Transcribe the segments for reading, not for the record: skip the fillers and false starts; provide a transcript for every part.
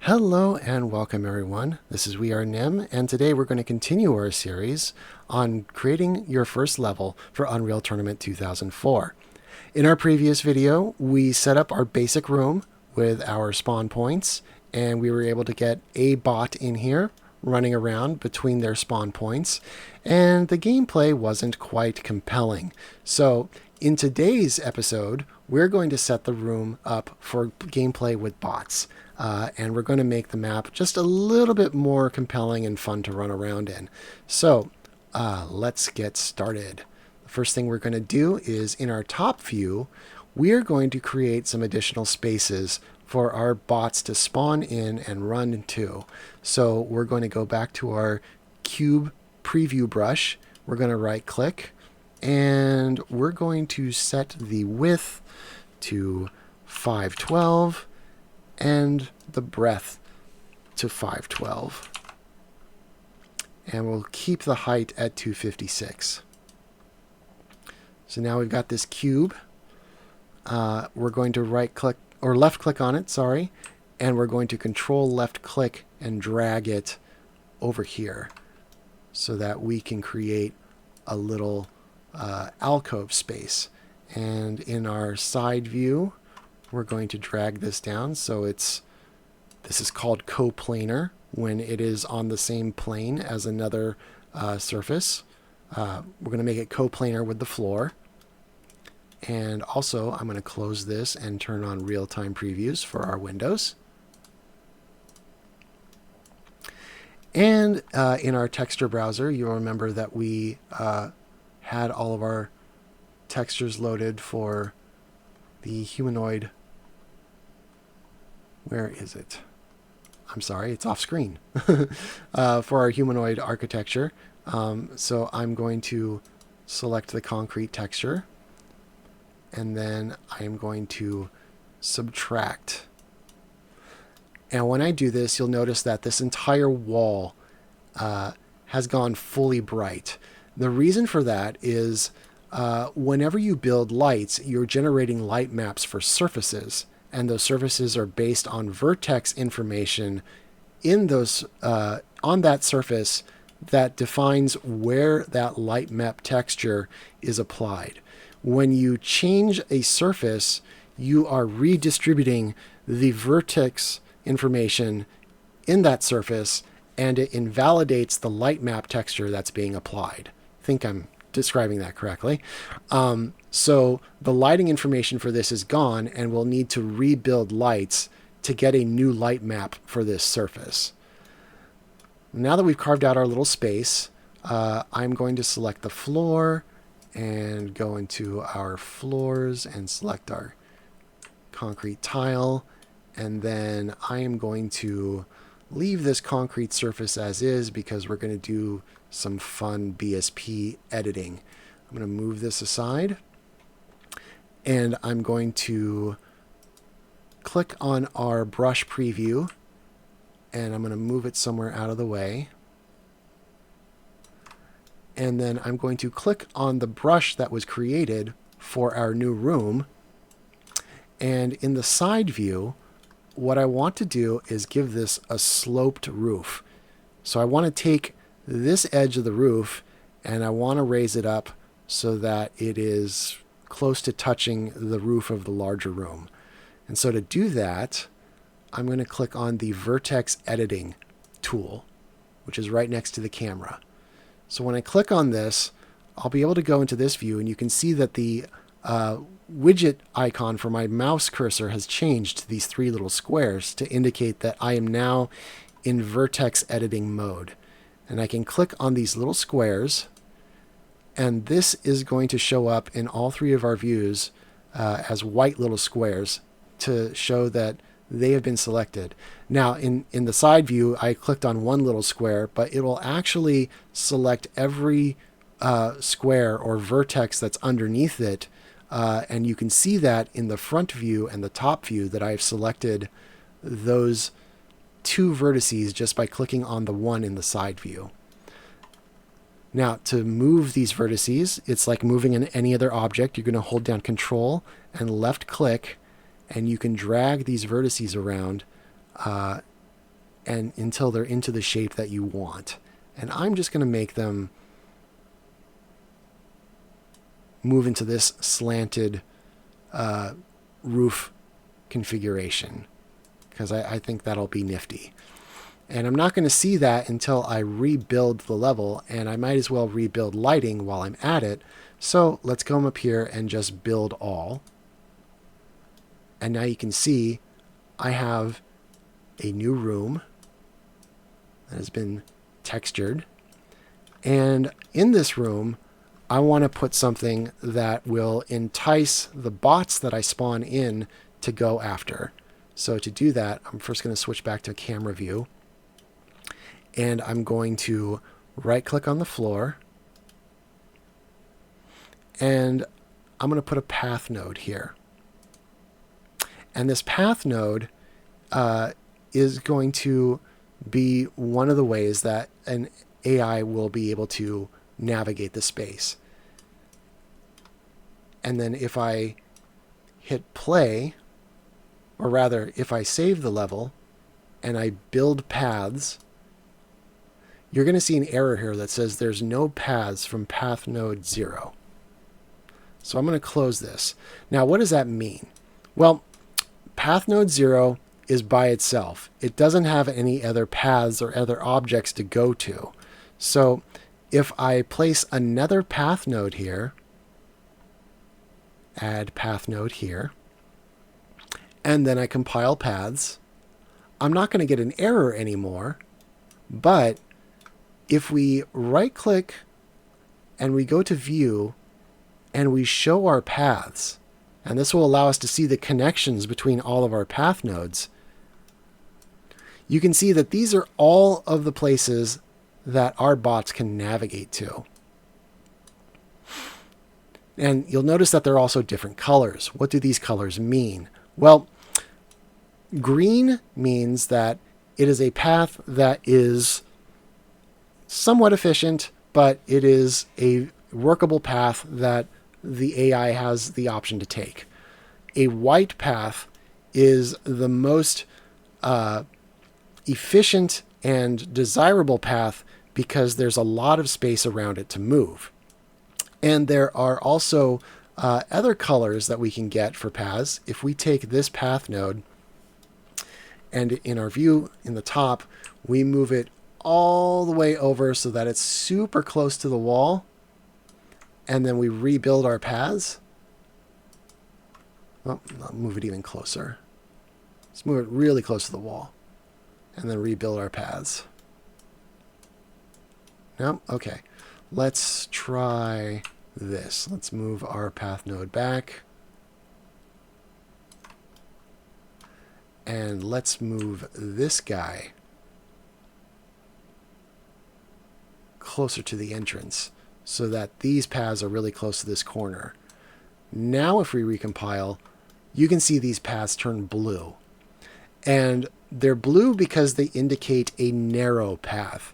Hello and welcome everyone. This is We Are Nim, and today we're going to continue our series on creating your first level for Unreal Tournament 2004. In our previous video, we set up our basic room with our spawn points, and we were able to get a bot in here running around between their spawn points, and the gameplay wasn't quite compelling. So in today's episode, we're going to set the room up for gameplay with bots. And we're going to make the map just a little bit more compelling and fun to run around in. So let's get started. The first thing we're going to do is in our top view, we're going to create some additional spaces for our bots to spawn in and run into. So we're going to go back to our cube preview brush. We're going to right click and we're going to set the width to 512 and the breadth to 512. And we'll keep the height at 256. So now we've got this cube. We're going to right click or left click on it, sorry, and we're going to control left click and drag it over here so that we can create a little alcove space. And in our side view, we're going to drag this down so this is called coplanar when it is on the same plane as another surface. We're going to make it coplanar with the floor. And also I'm going to close this and turn on real-time previews for our windows. And in our texture browser, you'll remember that we had all of our textures loaded for the humanoid. Where is it? I'm sorry, it's off screen. For our humanoid architecture. So I'm going to select the concrete texture. And then I'm going to subtract. And when I do this, you'll notice that this entire wall has gone fully bright. The reason for that is whenever you build lights, you're generating light maps for surfaces. And those surfaces are based on vertex information in those on that surface that defines where that light map texture is applied. When you change a surface, you are redistributing the vertex information in that surface, and it invalidates the light map texture that's being applied. I think I'm describing that correctly. So the lighting information for this is gone, and we'll need to rebuild lights to get a new light map for this surface. Now that we've carved out our little space, I'm going to select the floor and go into our floors and select our concrete tile. And then I am going to leave this concrete surface as is because we're going to do some fun BSP editing. I'm going to move this aside and I'm going to click on our brush preview and I'm going to move it somewhere out of the way. And then I'm going to click on the brush that was created for our new room. And in the side view, what I want to do is give this a sloped roof. So I want to take this edge of the roof and I want to raise it up so that it is close to touching the roof of the larger room. And so to do that, I'm going to click on the Vertex editing tool, which is right next to the camera. So when I click on this, I'll be able to go into this view and you can see that the widget icon for my mouse cursor has changed to these three little squares to indicate that I am now in Vertex editing mode. And I can click on these little squares, and this is going to show up in all three of our views as white little squares to show that they have been selected. Now in the side view, I clicked on one little square, but it will actually select every square or vertex that's underneath it. And you can see that in the front view and the top view that I've selected those two vertices just by clicking on the one in the side view. Now to move these vertices, it's like moving in any other object. You're going to hold down Control and left click, and you can drag these vertices around and until they're into the shape that you want. And I'm just going to make them move into this slanted roof configuration, because I think that'll be nifty. And I'm not going to see that until I rebuild the level, and I might as well rebuild lighting while I'm at it. So let's come up here and just build all. And now you can see I have a new room that has been textured. And in this room, I want to put something that will entice the bots that I spawn in to go after. So to do that, I'm first going to switch back to camera view. And I'm going to right-click on the floor. And I'm going to put a path node here. And this path node is going to be one of the ways that an AI will be able to navigate the space. And then if I hit play, or rather if I save the level and I build paths, you're going to see an error here that says there's no paths from path node 0. So I'm going to close this. Now, what does that mean? Well, path node 0 is by itself. It doesn't have any other paths or other objects to go to. So if I place another path node here, add path node here, and then I compile paths, I'm not going to get an error anymore. But if we right-click and we go to view and we show our paths, and this will allow us to see the connections between all of our path nodes, you can see that these are all of the places that our bots can navigate to. And you'll notice that they're also different colors. What do these colors mean? Well, green means that it is a path that is somewhat efficient, but it is a workable path that the AI has the option to take. A white path is the most efficient and desirable path because there's a lot of space around it to move. And there are also other colors that we can get for paths. If we take this path node and in our view in the top, we move it all the way over so that it's super close to the wall, and then we rebuild our paths. Well, I'll move it even closer. Let's move it really close to the wall and then rebuild our paths. No? Okay. Let's try this. Let's move our path node back. And let's move this guy closer to the entrance so that these paths are really close to this corner. Now if we recompile, you can see these paths turn blue. And they're blue because they indicate a narrow path.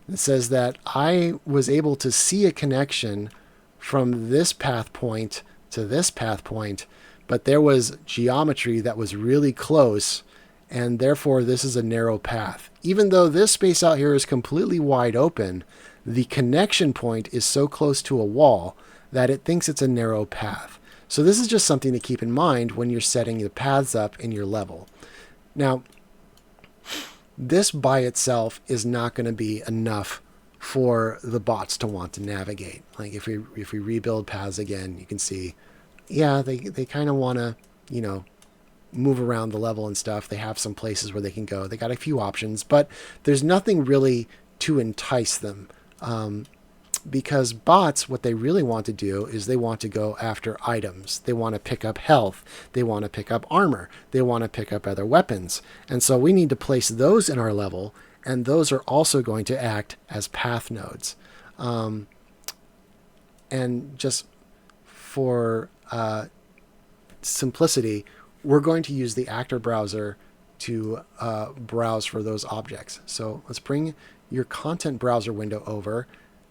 It says that I was able to see a connection from this path point to this path point, but there was geometry that was really close, and therefore this is a narrow path. Even though this space out here is completely wide open, the connection point is so close to a wall that it thinks it's a narrow path. So this is just something to keep in mind when you're setting the paths up in your level. Now, this by itself is not going to be enough for the bots to want to navigate. Like if we rebuild paths again, you can see, yeah, they kind of want to, move around the level and stuff. They have some places where they can go. They got a few options, but there's nothing really to entice them. Because bots, what they really want to do is they want to go after items. They want to pick up health. They want to pick up armor. They want to pick up other weapons. And so we need to place those in our level, and those are also going to act as path nodes. And just for simplicity, we're going to use the actor browser to browse for those objects. So let's bring your content browser window over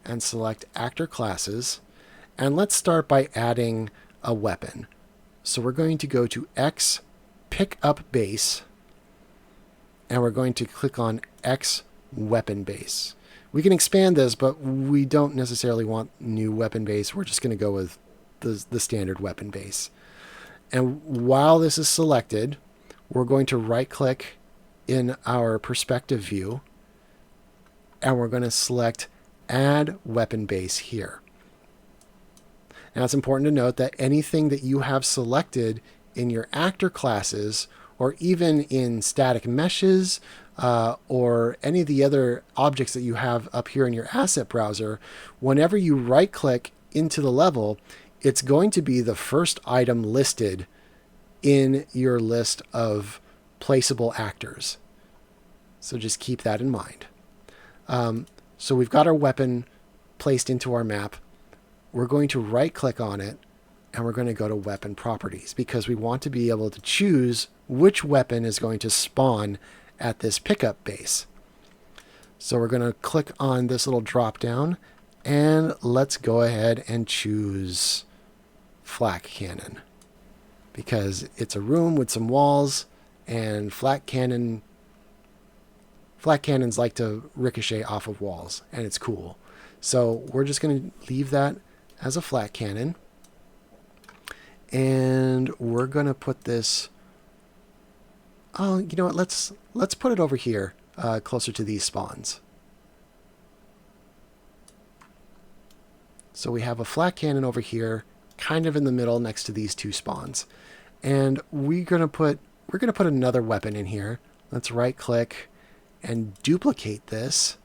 and select actor classes. And let's start by adding a weapon. So we're going to go to X, pick up base, and we're going to click on X weapon base. We can expand this, but we don't necessarily want new weapon base. We're just going to go with the standard weapon base. And while this is selected, we're going to right click in our perspective view, and we're going to select Add Weapon Base here. Now it's important to note that anything that you have selected in your actor classes, or even in static meshes, or any of the other objects that you have up here in your asset browser, whenever you right click into the level, it's going to be the first item listed in your list of placeable actors. So just keep that in mind. So we've got our weapon placed into our map. We're going to right click on it, and we're going to go to weapon properties, because we want to be able to choose which weapon is going to spawn at this pickup base. So we're going to click on this little drop down, and let's go ahead and choose flak cannon, because it's a room with some walls, and flak cannons like to ricochet off of walls, and it's cool. So we're just going to leave that as a flak cannon, and we're going to put this, oh, you know what, let's put it over here, closer to these spawns. So we have a flak cannon over here, kind of in the middle next to these two spawns. And we're going to put another weapon in here. Let's right click and duplicate this,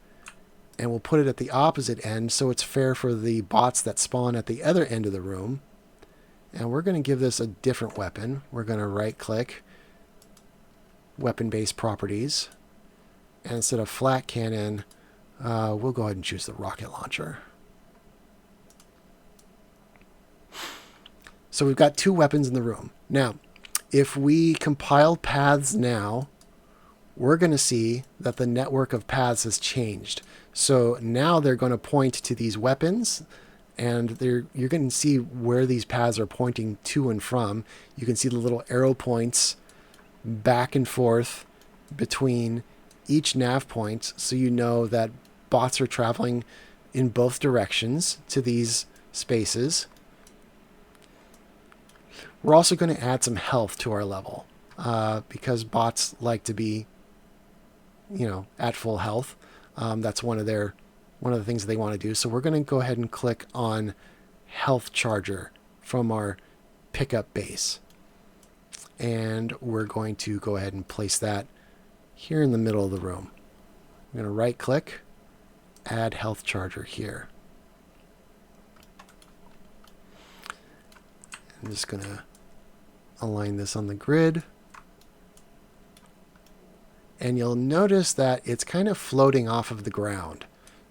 and we'll put it at the opposite end so it's fair for the bots that spawn at the other end of the room. And we're going to give this a different weapon. We're going to right click, weapon-based properties, and instead of flak cannon, we'll go ahead and choose the rocket launcher. So we've got two weapons in the room. Now, if we compile paths now, we're going to see that the network of paths has changed. So now they're going to point to these weapons, and you're going to see where these paths are pointing to and from. You can see the little arrow points back and forth between each nav point, so you know that bots are traveling in both directions to these spaces. We're also going to add some health to our level, because bots like to be, at full health. That's one of the things that they want to do. So we're going to go ahead and click on Health Charger from our pickup base. And we're going to go ahead and place that here in the middle of the room. I'm going to right click, add Health Charger here. I'm just going to align this on the grid. And you'll notice that it's kind of floating off of the ground.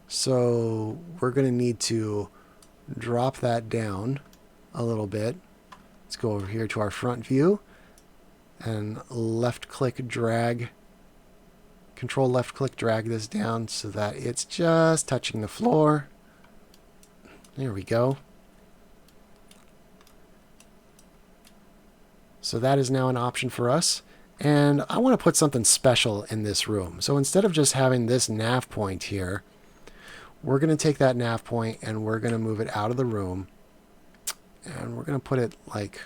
So we're going to need to drop that down a little bit. Let's go over here to our front view and control left click drag this down so that it's just touching the floor. There we go. So that is now an option for us. And I want to put something special in this room. So instead of just having this nav point here, we're going to take that nav point and we're going to move it out of the room. And we're going to put it like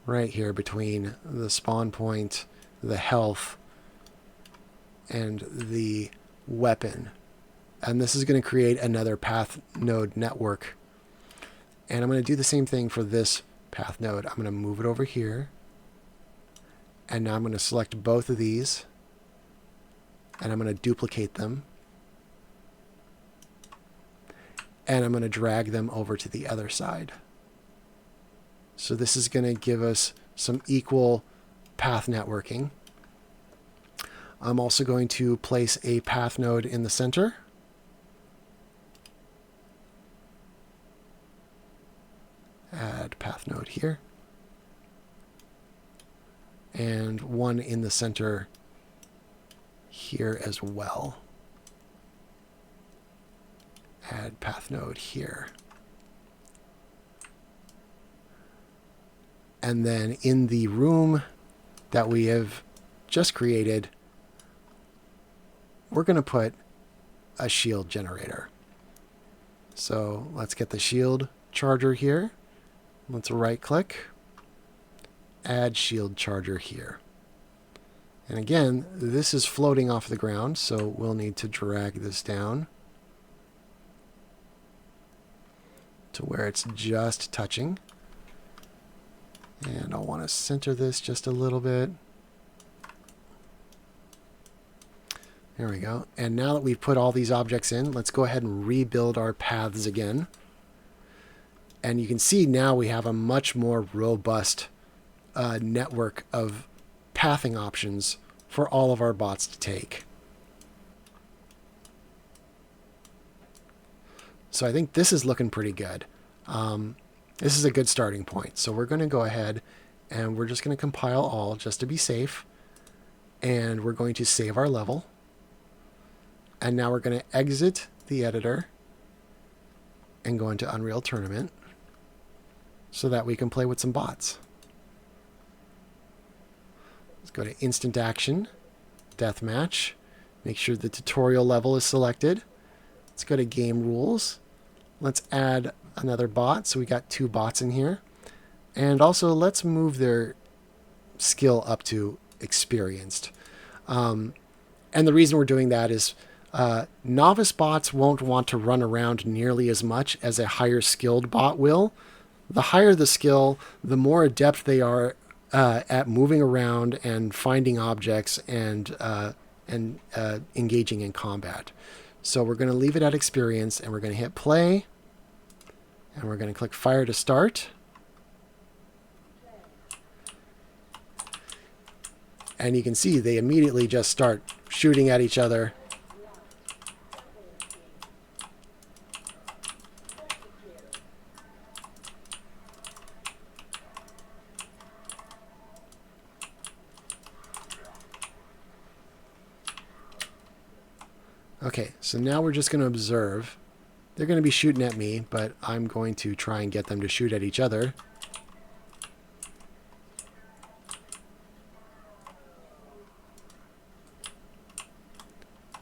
right here between the spawn point, the health, and the weapon. And this is going to create another path node network. And I'm going to do the same thing for this path node. I'm going to move it over here. And now I'm going to select both of these, and I'm going to duplicate them. And I'm going to drag them over to the other side. So this is going to give us some equal path networking. I'm also going to place a path node in the center. Add path node here. And one in the center here as well. Add path node here. And then in the room that we have just created, we're going to put a shield generator. So let's get the shield charger here. Let's right click, add shield charger here. And again, this is floating off the ground, so we'll need to drag this down to where it's just touching. And I'll want to center this just a little bit. There we go. And now that we've put all these objects in, let's go ahead and rebuild our paths again. And you can see now we have a much more robust network of pathing options for all of our bots to take. So I think this is looking pretty good. This is a good starting point. So we're going to go ahead and we're just going to compile all just to be safe. And we're going to save our level. And now we're going to exit the editor and go into Unreal Tournament so that we can play with some bots. Let's go to Instant Action, Deathmatch. Make sure the tutorial level is selected. Let's go to Game Rules. Let's add another bot. So we got 2 bots in here. And also let's move their skill up to Experienced. And the reason we're doing that is novice bots won't want to run around nearly as much as a higher skilled bot will. The higher the skill, the more adept they are at moving around and finding objects and engaging in combat. So we're going to leave it at experience, and we're going to hit play, and we're going to click fire to start. And you can see they immediately just start shooting at each other. Okay, so now we're just going to observe. They're going to be shooting at me, but I'm going to try and get them to shoot at each other.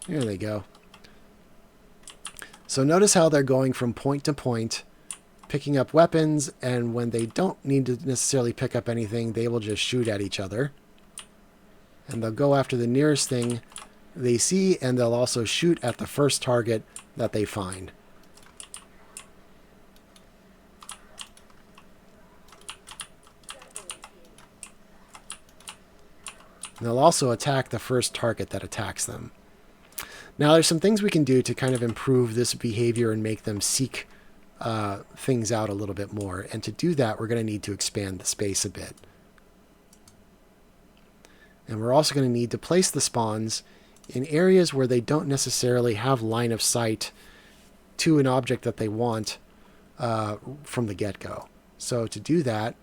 There they go. So notice how they're going from point to point, picking up weapons, and when they don't need to necessarily pick up anything, they will just shoot at each other. And they'll go after the nearest thing they see, and they'll also shoot at the first target that they find. And they'll also attack the first target that attacks them. Now there's some things we can do to kind of improve this behavior and make them seek things out a little bit more. And to do that, we're going to need to expand the space a bit. And we're also going to need to place the spawns in areas where they don't necessarily have line of sight to an object that they want from the get-go. So to do that,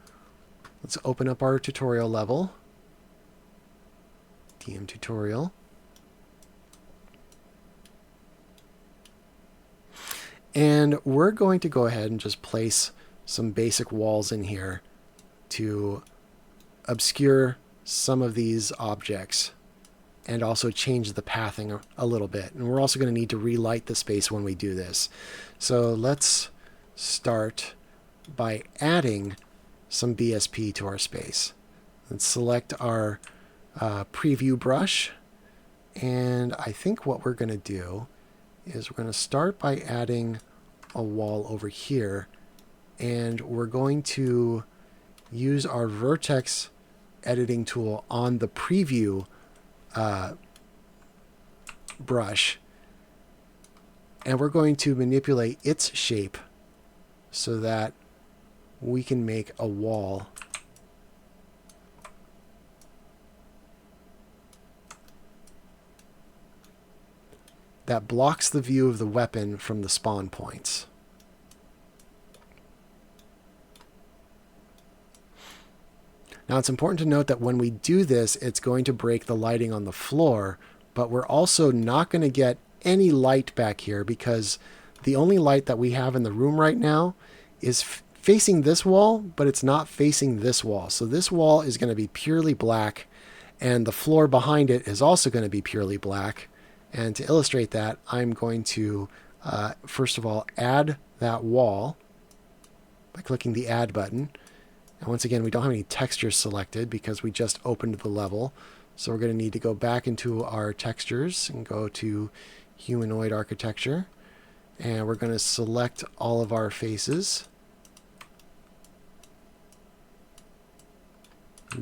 let's open up our tutorial level. DM tutorial. And we're going to go ahead and just place some basic walls in here to obscure some of these objects and also change the pathing a little bit. And we're also going to need to relight the space when we do this. So let's start by adding some BSP to our space. Let's select our preview brush. And I think what we're going to do is we're going to start by adding a wall over here. And we're going to use our Vertex editing tool on the preview brush, and we're going to manipulate its shape so that we can make a wall that blocks the view of the weapon from the spawn points. Now it's important to note that when we do this, it's going to break the lighting on the floor, but we're also not going to get any light back here because the only light that we have in the room right now is facing this wall, but it's not facing this wall. So this wall is going to be purely black, and the floor behind it is also going to be purely black, And to illustrate that, I'm going to, first of all, add that wall by clicking the Add button. And once again, we don't have any textures selected because we just opened the level. So we're going to need to go back into our textures and go to humanoid architecture. And we're going to select all of our faces.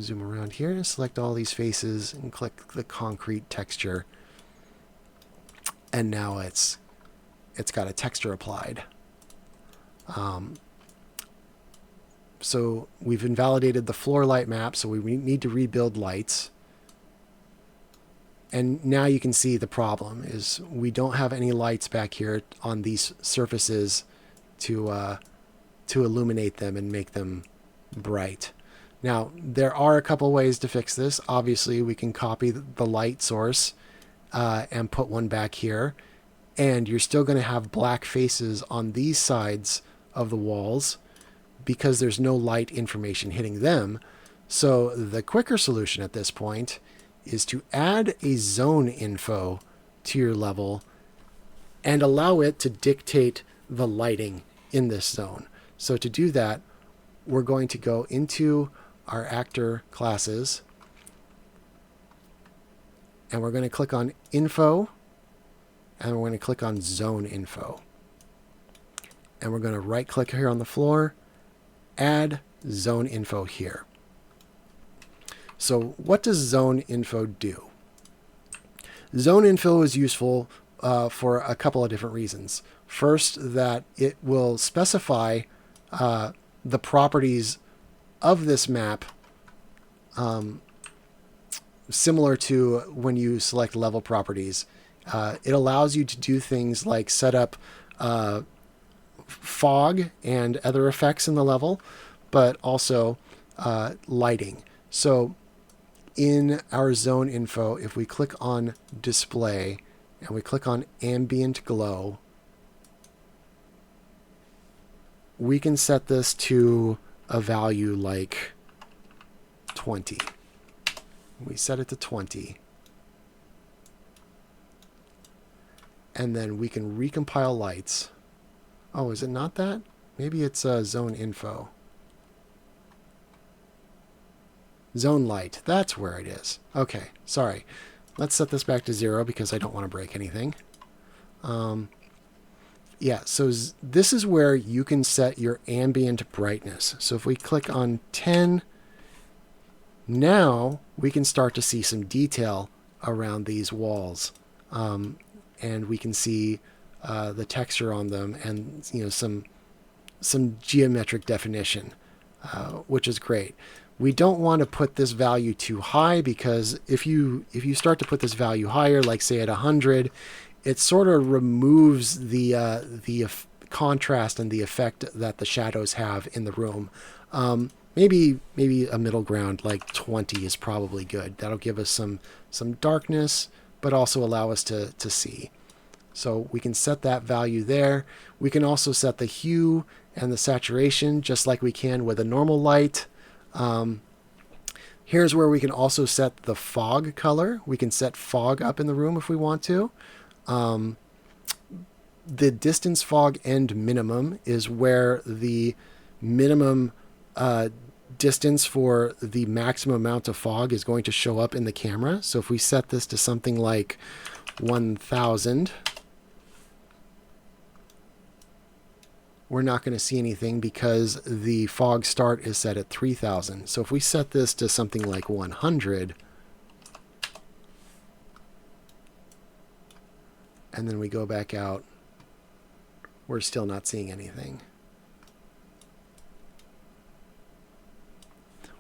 Zoom around here and select all these faces and click the concrete texture. And now it's got a texture applied. So we've invalidated the floor light map, so we need to rebuild lights. And now you can see the problem is we don't have any lights back here on these surfaces to illuminate them and make them bright. Now, there are a couple ways to fix this. Obviously, we can copy the light source and put one back here. And you're still going to have black faces on these sides of the walls because there's no light information hitting them. So the quicker solution at this point is to add a zone info to your level and allow it to dictate the lighting in this zone. So to do that, we're going to go into our actor classes and we're going to click on Info and we're going to click on Zone Info. And we're going to right click here on the floor, add Zone Info here. So what does Zone Info do? Zone Info is useful for a couple of different reasons. First, that it will specify the properties of this map similar to when you select level properties. It allows you to do things like set up fog and other effects in the level, but also lighting. So in our zone info, if we click on display and we click on ambient glow, we can set this to a value like 20. We set it to 20. And then we can recompile lights. Oh, is it not that? Maybe it's zone info. Zone light, that's where it is. Okay, sorry. Let's set this back to 0 because I don't want to break anything. Yeah, so this is where you can set your ambient brightness. So if we click on 10, now we can start to see some detail around these walls. And we can see the texture on them and some geometric definition, which is great. We don't want to put this value too high because if you start to put this value higher, like say at 100, it sort of removes the contrast and the effect that the shadows have in the room. Maybe a middle ground like 20 is probably good. That'll give us some darkness, but also allow us to see. So we can set that value there. We can also set the hue and the saturation just like we can with a normal light. Here's where we can also set the fog color. We can set fog up in the room if we want to. The distance fog end minimum is where the minimum distance for the maximum amount of fog is going to show up in the camera. So if we set this to something like 1000, we're not going to see anything because the fog start is set at 3000. So if we set this to something like 100, and then we go back out, we're still not seeing anything.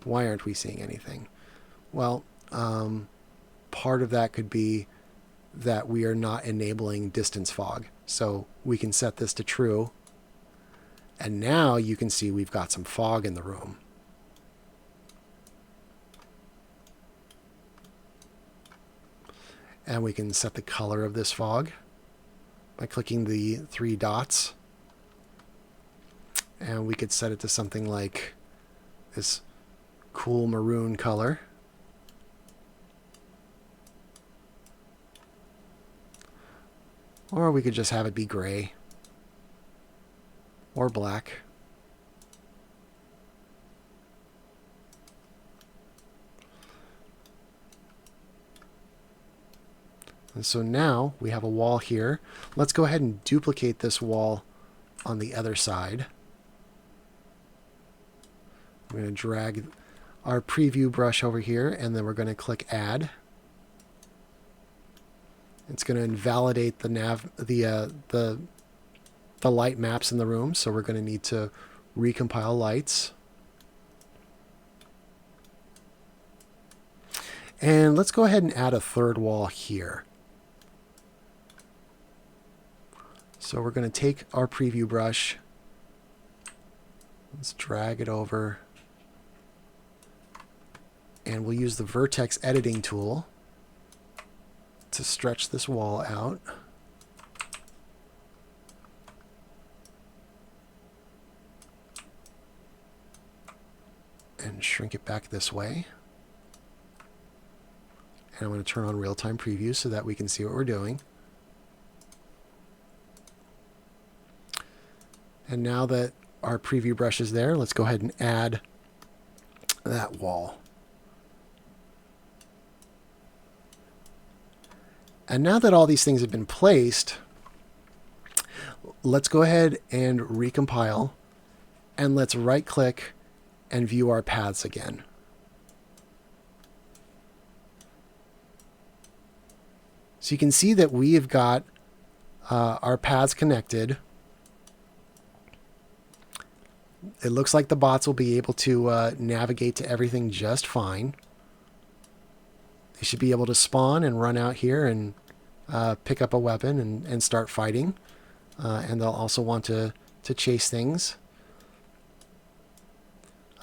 Why aren't we seeing anything? Well, part of that could be that we are not enabling distance fog. So we can set this to true. And now you can see we've got some fog in the room. And we can set the color of this fog by clicking the 3 dots. And we could set it to something like this cool maroon color. Or we could just have it be gray or black. And so now we have a wall here. Let's go ahead and duplicate this wall on the other side. I'm going to drag our preview brush over here, and then we're going to click Add. It's going to invalidate the light maps in the room, so we're going to need to recompile lights. And let's go ahead and add a third wall here. So we're going to take our preview brush, let's drag it over, and we'll use the Vertex editing tool to stretch this wall out. And shrink it back this way. And I'm going to turn on real-time preview so that we can see what we're doing. And now that our preview brush is there, let's go ahead and add that wall. And now that all these things have been placed, let's go ahead and recompile, and let's right-click and view our paths again. So you can see that we have got our paths connected. It looks like the bots will be able to navigate to everything just fine. They should be able to spawn and run out here and pick up a weapon and start fighting. And they'll also want to chase things.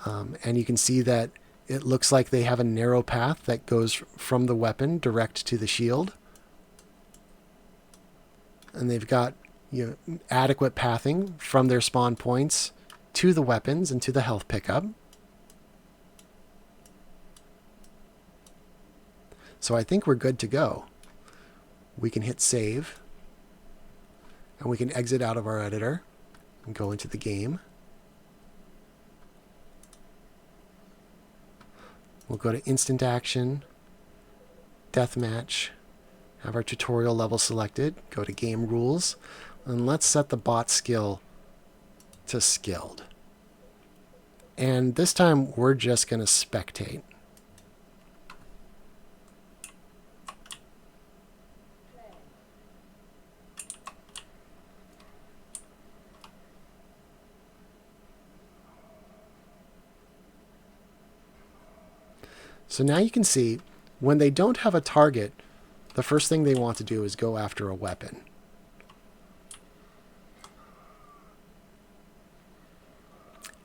And you can see that it looks like they have a narrow path that goes from the weapon direct to the shield. And they've got adequate pathing from their spawn points to the weapons and to the health pickup. So I think we're good to go. We can hit save, and we can exit out of our editor and go into the game. We'll go to Instant Action, Deathmatch, have our tutorial level selected, go to Game Rules, and let's set the bot skill to Skilled. And this time we're just going to spectate. So now you can see when they don't have a target, the first thing they want to do is go after a weapon.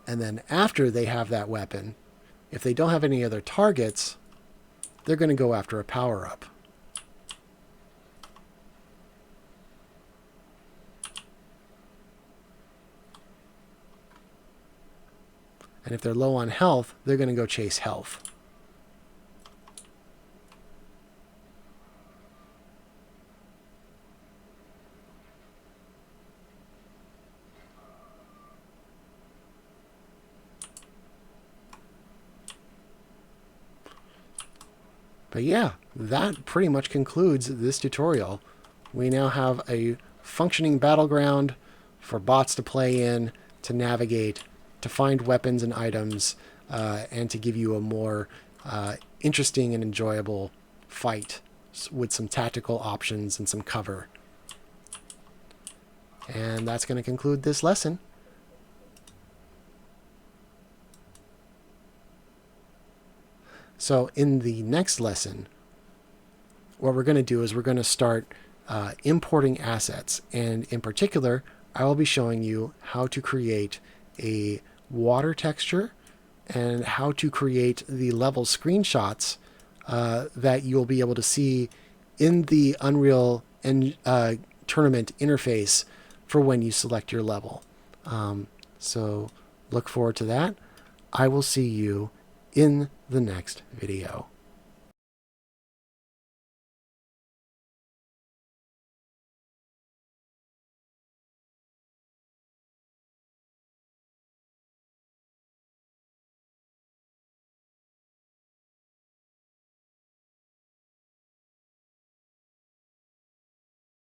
And then after they have that weapon, if they don't have any other targets, they're going to go after a power-up. And if they're low on health, they're going to go chase health. But yeah, that pretty much concludes this tutorial. We now have a functioning battleground for bots to play in, to navigate, to find weapons and items, and to give you a more interesting and enjoyable fight with some tactical options and some cover. And that's going to conclude this lesson. So in the next lesson, what we're going to do is we're going to start importing assets. And in particular, I will be showing you how to create a water texture and how to create the level screenshots that you'll be able to see in the Unreal Tournament interface for when you select your level. So look forward to that. I will see you in the next video.